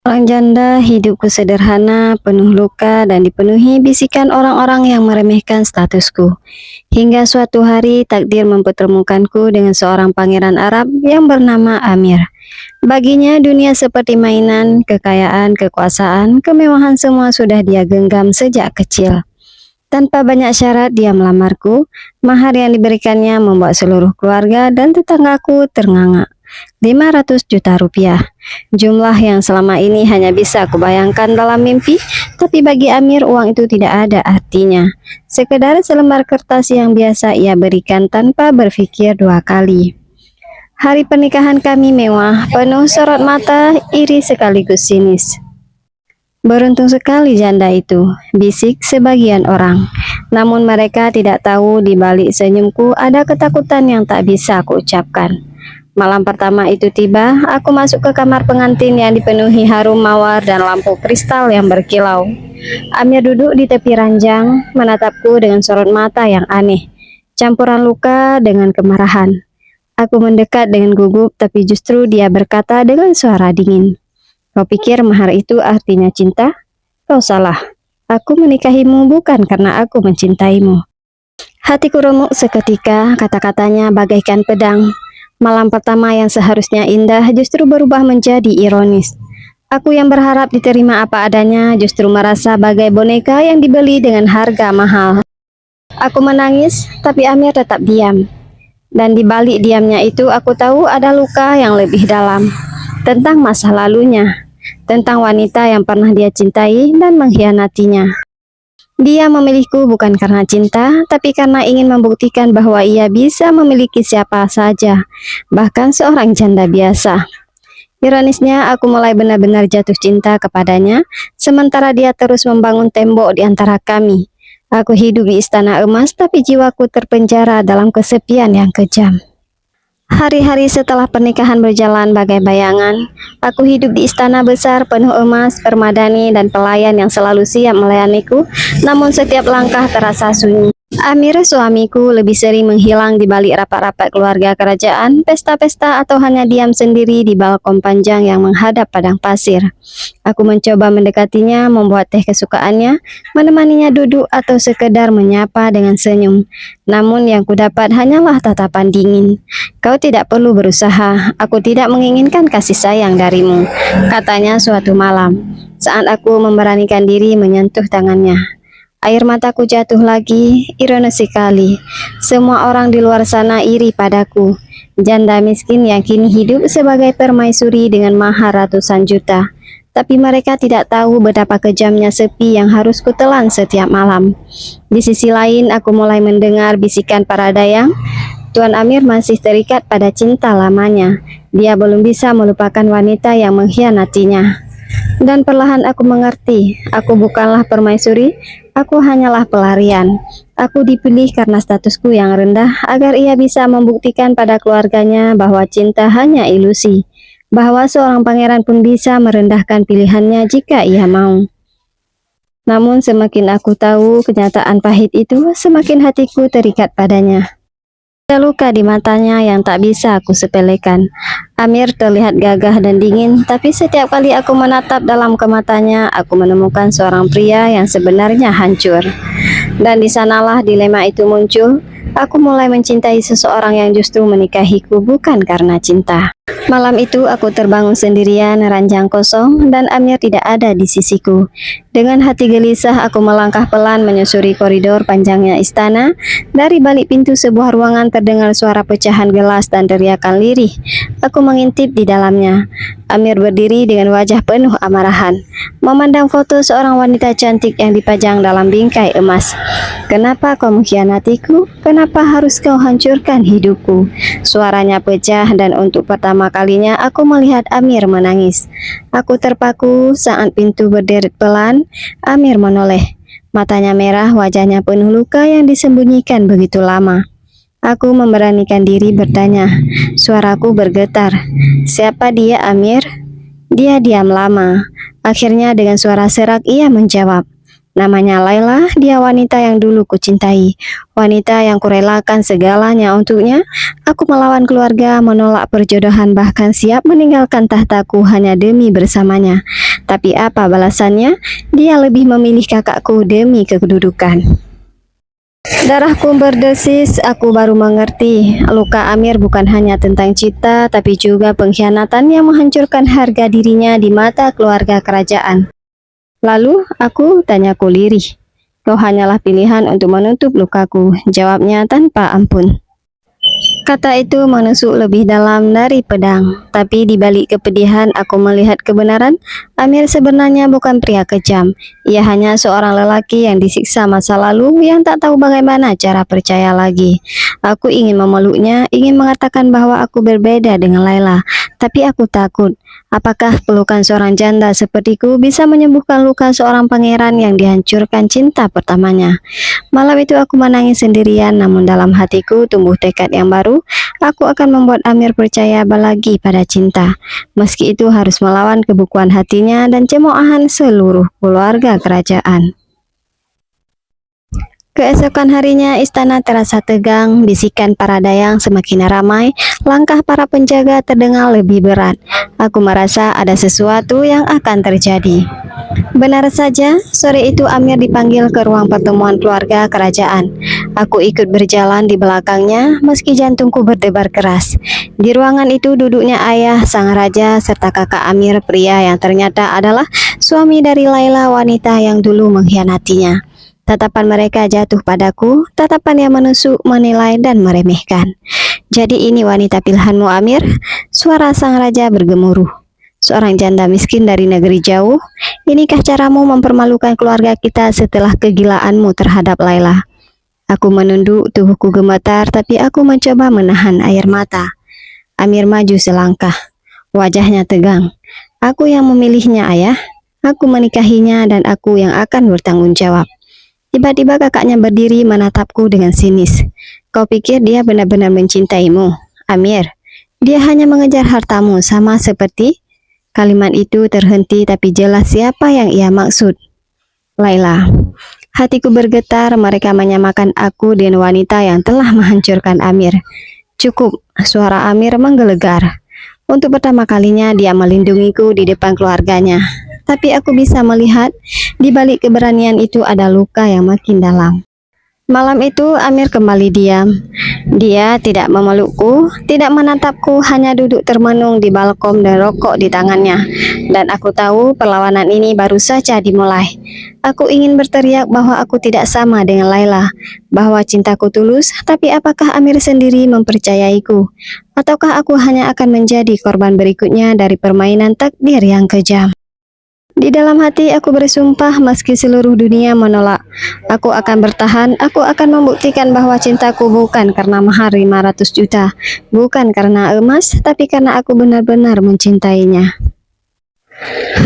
Orang janda, hidupku sederhana, penuh luka, dan dipenuhi bisikan orang-orang yang meremehkan statusku. Hingga suatu hari takdir mempertemukanku dengan seorang pangeran Arab yang bernama Amir. Baginya dunia seperti mainan, kekayaan, kekuasaan, kemewahan semua sudah dia genggam sejak kecil. Tanpa banyak syarat dia melamarku, mahar yang diberikannya membuat seluruh keluarga dan tetanggaku ternganga. 500 juta rupiah. Jumlah yang selama ini hanya bisa kubayangkan dalam mimpi, tapi bagi Amir uang itu tidak ada artinya. Sekedar selembar kertas yang biasa ia berikan tanpa berpikir dua kali. Hari pernikahan kami mewah, penuh sorot mata, iri sekaligus sinis. Beruntung sekali janda itu, bisik sebagian orang. Namun mereka tidak tahu di balik senyumku ada ketakutan yang tak bisa aku ucapkan. Malam pertama itu tiba, aku masuk ke kamar pengantin yang dipenuhi harum mawar dan lampu kristal yang berkilau. Amir duduk di tepi ranjang, menatapku dengan sorot mata yang aneh, campuran luka dengan kemarahan. Aku mendekat dengan gugup, tapi justru dia berkata dengan suara dingin, "Kau pikir mahar itu artinya cinta? Kau salah. Aku menikahimu bukan karena aku mencintaimu." Hatiku remuk seketika, kata-katanya bagaikan pedang. Malam pertama yang seharusnya indah justru berubah menjadi ironis. Aku yang berharap diterima apa adanya justru merasa bagai boneka yang dibeli dengan harga mahal. Aku menangis, tapi Amir tetap diam. Dan di balik diamnya itu aku tahu ada luka yang lebih dalam. Tentang masa lalunya. Tentang wanita yang pernah dia cintai dan mengkhianatinya. Dia memilihku bukan karena cinta, tapi karena ingin membuktikan bahwa ia bisa memiliki siapa saja, bahkan seorang janda biasa. Ironisnya, aku mulai benar-benar jatuh cinta kepadanya, sementara dia terus membangun tembok di antara kami. Aku hidup di istana emas, tapi jiwaku terpenjara dalam kesepian yang kejam. Hari-hari setelah pernikahan berjalan bagai bayangan. Aku hidup di istana besar penuh emas, permadani, dan pelayan yang selalu siap melayaniku, namun setiap langkah terasa sunyi. Amir, suamiku, lebih sering menghilang di balik rapat-rapat keluarga kerajaan, pesta-pesta, atau hanya diam sendiri di balkon panjang yang menghadap padang pasir. Aku mencoba mendekatinya, membuat teh kesukaannya, menemaninya duduk, atau sekedar menyapa dengan senyum. Namun yang kudapat hanyalah tatapan dingin. "Kau tidak perlu berusaha, aku tidak menginginkan kasih sayang darimu," katanya suatu malam, saat aku memberanikan diri menyentuh tangannya. Air mataku jatuh lagi, ironis sekali. Semua orang di luar sana iri padaku. Janda miskin yang kini hidup sebagai permaisuri dengan mahar ratusan juta. Tapi mereka tidak tahu betapa kejamnya sepi yang harus kutelan setiap malam. Di sisi lain, aku mulai mendengar bisikan para dayang. Tuan Amir masih terikat pada cinta lamanya. Dia belum bisa melupakan wanita yang mengkhianatinya. Dan perlahan aku mengerti, aku bukanlah permaisuri, aku hanyalah pelarian. Aku dipilih karena statusku yang rendah agar ia bisa membuktikan pada keluarganya bahwa cinta hanya ilusi, bahwa seorang pangeran pun bisa merendahkan pilihannya jika ia mau. Namun semakin aku tahu kenyataan pahit itu, semakin hatiku terikat padanya. Ada luka di matanya yang tak bisa aku sepelekan. Amir terlihat gagah dan dingin, tapi setiap kali aku menatap dalam ke matanya, aku menemukan seorang pria yang sebenarnya hancur. Dan di sanalah dilema itu muncul. Aku mulai mencintai seseorang yang justru menikahiku bukan karena cinta. Malam itu aku terbangun sendirian, ranjang kosong, dan Amir tidak ada di sisiku. Dengan hati gelisah, aku melangkah pelan menyusuri koridor panjangnya istana. Dari balik pintu sebuah ruangan terdengar suara pecahan gelas dan teriakan lirih. Aku mengintip di dalamnya. Amir berdiri dengan wajah penuh amarahan, memandang foto seorang wanita cantik yang dipajang dalam bingkai emas. "Kenapa kau mengkhianatiku? Kenapa harus kau hancurkan hidupku?" Suaranya pecah dan untuk pertama kalinya aku melihat Amir menangis. Aku terpaku saat pintu berderet pelan. Amir menoleh. Matanya merah, wajahnya penuh luka yang disembunyikan begitu lama. Aku memberanikan diri bertanya. Suaraku bergetar. "Siapa dia, Amir?" Dia diam lama. Akhirnya dengan suara serak ia menjawab, Namanya Laila, dia wanita yang dulu kucintai. Wanita yang kurelakan segalanya untuknya. Aku melawan keluarga, menolak perjodohan, bahkan siap meninggalkan tahtaku hanya demi bersamanya. Tapi apa balasannya? Dia lebih memilih kakakku demi kedudukan. Darahku berdesis, aku baru mengerti. Luka Amir bukan hanya tentang cinta, tapi juga pengkhianatan yang menghancurkan harga dirinya di mata keluarga kerajaan. Lalu aku tanyaku lirih. Kau hanyalah pilihan untuk menutup lukaku, jawabnya tanpa ampun. Kata itu menusuk lebih dalam dari pedang, tapi di balik kepedihan aku melihat kebenaran. Amir sebenarnya bukan pria kejam. Ia hanya seorang lelaki yang disiksa masa lalu yang tak tahu bagaimana cara percaya lagi. Aku ingin memeluknya, ingin mengatakan bahwa aku berbeda dengan Laila, tapi aku takut. Apakah pelukan seorang janda sepertiku bisa menyembuhkan luka seorang pangeran yang dihancurkan cinta pertamanya? Malam itu aku menangis sendirian, namun dalam hatiku tumbuh tekad yang baru. Aku akan membuat Amir percaya lagi pada cinta, meski itu harus melawan kebukuan hatinya dan cemoohan seluruh keluarga kerajaan. Keesokan harinya istana terasa tegang, bisikan para dayang semakin ramai, langkah para penjaga terdengar lebih berat. Aku merasa ada sesuatu yang akan terjadi. Benar saja, sore itu Amir dipanggil ke ruang pertemuan keluarga kerajaan. Aku ikut berjalan di belakangnya, meski jantungku berdebar keras. Di ruangan itu duduknya ayah, sang raja, serta kakak Amir, pria yang ternyata adalah suami dari Laila, wanita yang dulu mengkhianatinya. Tatapan mereka jatuh padaku, tatapan yang menusuk, menilai, dan meremehkan. Jadi ini wanita pilihanmu, Amir? Suara sang raja bergemuruh. Seorang janda miskin dari negeri jauh, inikah caramu mempermalukan keluarga kita setelah kegilaanmu terhadap Laila? Aku menunduk, tubuhku gemetar, tapi aku mencoba menahan air mata. Amir maju selangkah, wajahnya tegang. Aku yang memilihnya, ayah. Aku menikahinya dan aku yang akan bertanggung jawab. Tiba-tiba kakaknya berdiri menatapku dengan sinis. Kau pikir dia benar-benar mencintaimu, Amir? Dia hanya mengejar hartamu, sama seperti... Kalimat itu terhenti, tapi jelas siapa yang ia maksud. Laila. Hatiku bergetar, mereka menyamakan aku dengan wanita yang telah menghancurkan Amir. Cukup, suara Amir menggelegar. Untuk pertama kalinya dia melindungiku di depan keluarganya. Tapi aku bisa melihat, di balik keberanian itu ada luka yang makin dalam. Malam itu Amir kembali diam. Dia tidak memelukku, tidak menatapku, hanya duduk termenung di balkon dan rokok di tangannya. Dan aku tahu perlawanan ini baru saja dimulai. Aku ingin berteriak bahwa aku tidak sama dengan Laila, bahwa cintaku tulus, tapi apakah Amir sendiri mempercayaiku? Ataukah aku hanya akan menjadi korban berikutnya dari permainan takdir yang kejam? Di dalam hati aku bersumpah meski seluruh dunia menolak. Aku akan bertahan, aku akan membuktikan bahwa cintaku bukan karena mahar 500 juta. Bukan karena emas, tapi karena aku benar-benar mencintainya.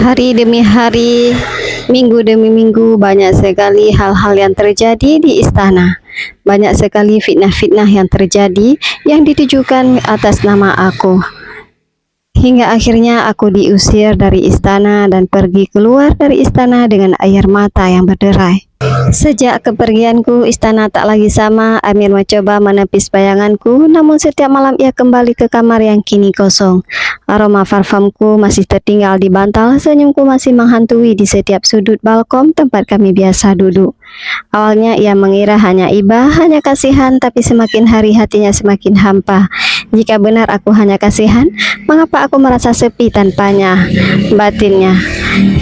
Hari demi hari, minggu demi minggu, banyak sekali hal-hal yang terjadi di istana. Banyak sekali fitnah-fitnah yang terjadi yang ditujukan atas nama aku. Hingga akhirnya aku diusir dari istana dan pergi keluar dari istana dengan air mata yang berderai. Sejak kepergianku, istana tak lagi sama. Amir mencoba menepis bayanganku, namun setiap malam ia kembali ke kamar yang kini kosong. Aroma parfumku masih tertinggal di bantal, senyumku masih menghantui di setiap sudut balkon tempat kami biasa duduk. Awalnya ia mengira hanya iba, hanya kasihan, tapi semakin hari hatinya semakin hampa. Jika benar aku hanya kasihan, mengapa aku merasa sepi tanpanya, batinnya.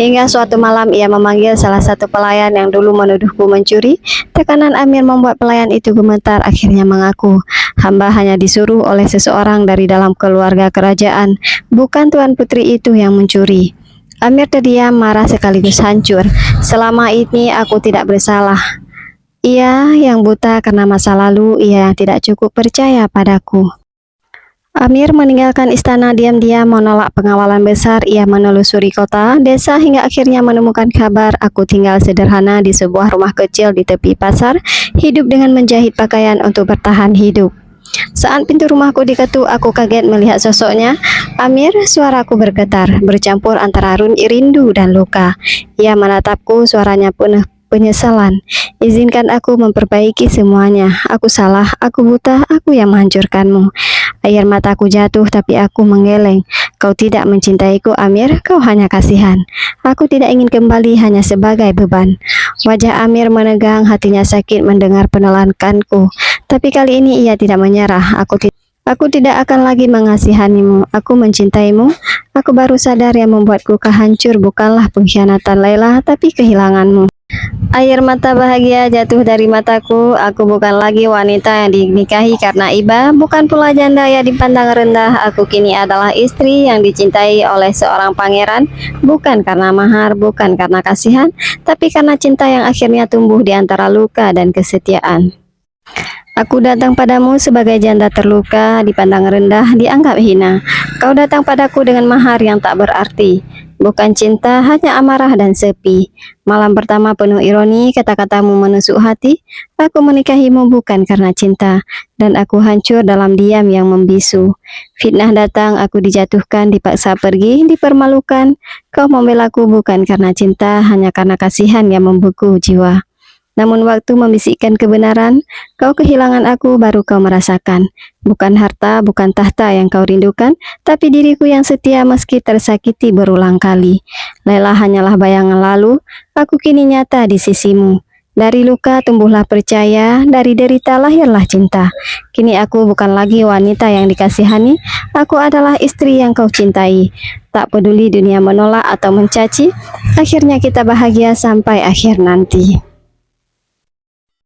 Hingga suatu malam ia memanggil salah satu pelayan yang dulu menuduhku mencuri. Tekanan Amir membuat pelayan itu gemetar, akhirnya mengaku, hamba hanya disuruh oleh seseorang dari dalam keluarga kerajaan, bukan tuan putri itu yang mencuri. Amir terdiam, marah sekaligus hancur. Selama ini aku tidak bersalah. Ia yang buta karena masa lalu, ia yang tidak cukup percaya padaku. Amir meninggalkan istana diam-diam, menolak pengawalan besar. Ia menelusuri kota, desa, hingga akhirnya menemukan kabar aku tinggal sederhana di sebuah rumah kecil di tepi pasar, hidup dengan menjahit pakaian untuk bertahan hidup. Saat pintu rumahku diketuk, aku kaget melihat sosoknya. Amir, suaraku bergetar, bercampur antara rindu dan luka. Ia menatapku, suaranya penyesalan. Izinkan aku memperbaiki semuanya. Aku salah, aku buta, aku yang menghancurkanmu. Air mataku jatuh tapi aku menggeleng. Kau tidak mencintaiku, Amir, kau hanya kasihan. Aku tidak ingin kembali hanya sebagai beban. Wajah Amir menegang, hatinya sakit mendengar penolakanku. Tapi kali ini ia tidak menyerah. Aku tidak akan lagi mengasihanimu. Aku mencintaimu. Aku baru sadar yang membuatku hancur bukanlah pengkhianatan Laila, tapi kehilanganmu. Air mata bahagia jatuh dari mataku. Aku bukan lagi wanita yang dinikahi karena iba, bukan pula janda yang dipandang rendah. Aku kini adalah istri yang dicintai oleh seorang pangeran, bukan karena mahar, bukan karena kasihan, tapi karena cinta yang akhirnya tumbuh di antara luka dan kesetiaan. Aku datang padamu sebagai janda terluka, dipandang rendah, dianggap hina. Kau datang padaku dengan mahar yang tak berarti. Bukan cinta, hanya amarah dan sepi. Malam pertama penuh ironi, kata-katamu menusuk hati. Aku menikahimu bukan karena cinta, dan aku hancur dalam diam yang membisu. Fitnah datang, aku dijatuhkan, dipaksa pergi, dipermalukan. Kau membelaku bukan karena cinta, hanya karena kasihan yang membeku jiwa. Namun waktu membisikkan kebenaran, kau kehilangan aku baru kau merasakan. Bukan harta, bukan tahta yang kau rindukan, tapi diriku yang setia meski tersakiti berulang kali. Laila hanyalah bayangan lalu, aku kini nyata di sisimu. Dari luka tumbuhlah percaya, dari derita lahirlah cinta. Kini aku bukan lagi wanita yang dikasihani, aku adalah istri yang kau cintai. Tak peduli dunia menolak atau mencaci, akhirnya kita bahagia sampai akhir nanti.